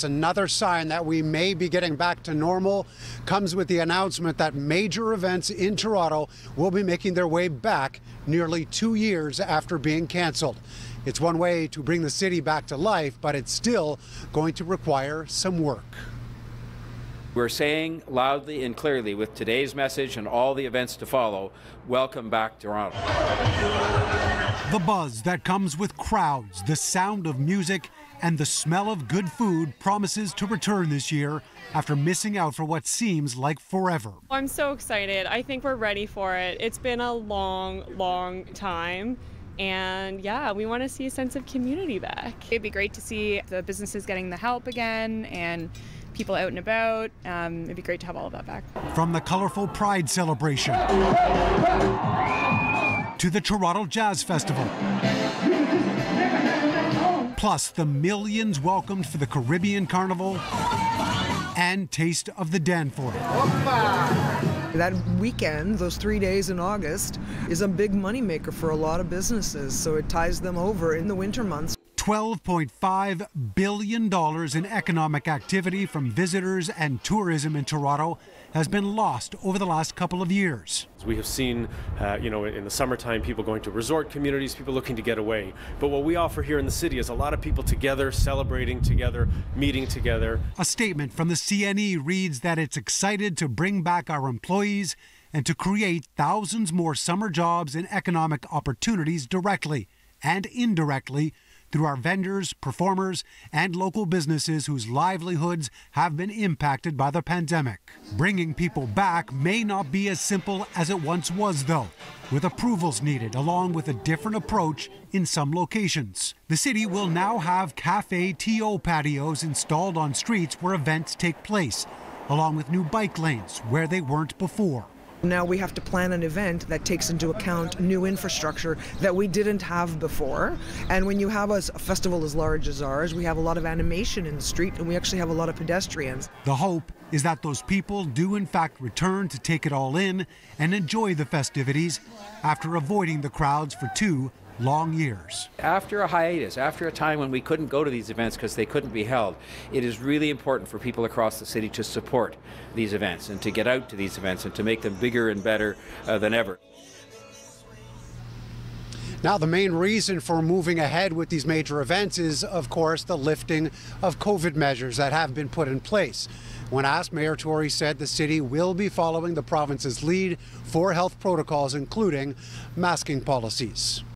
Yes, another sign that we may be getting back to normal comes with the announcement that major events in Toronto will be making their way back nearly 2 years after being canceled. It's one way to bring the city back to life, but it's still going to require some work. We're saying loudly and clearly with today's message and all the events to follow, welcome back Toronto. The buzz that comes with crowds, the sound of music, and the smell of good food promises to return this year after missing out for what seems like forever. I'm so excited. I think we're ready for it. It's been a long, long time. And yeah, we want to see a sense of community back. It'd be great to see the businesses getting the help again and people out and about. It'd be great to have all of that back. From the colorful Pride celebration to the Toronto Jazz Festival, plus the millions welcomed for the Caribbean Carnival and Taste of the Danforth. That weekend, those 3 days in August, is a big moneymaker for a lot of businesses, so it ties them over in the winter months. $12.5 billion in economic activity from visitors and tourism in Toronto has been lost over the last couple of years. We have seen, in the summertime, people going to resort communities, people looking to get away. But what we offer here in the city is a lot of people together, celebrating together, meeting together. A statement from the CNE reads that it's excited to bring back our employees and to create thousands more summer jobs and economic opportunities directly and indirectly through our vendors, performers, and local businesses whose livelihoods have been impacted by the pandemic. Bringing people back may not be as simple as it once was, though, with approvals needed along with a different approach in some locations. The city will now have cafe TO patios installed on streets where events take place, along with new bike lanes where they weren't before. Now we have to plan an event that takes into account new infrastructure that we didn't have before. And when you have a festival as large as ours, we have a lot of animation in the street and we actually have a lot of pedestrians. The hope is that those people do in fact return to take it all in and enjoy the festivities after avoiding the crowds for 2 long years. After a hiatus, after a time when we couldn't go to these events because they couldn't be held, it is really important for people across the city to support these events and to get out to these events and to make them bigger and better than ever. Now, the main reason for moving ahead with these major events is, of course, the lifting of COVID measures that have been put in place. When asked, Mayor Tory said the city will be following the province's lead for health protocols, including masking policies.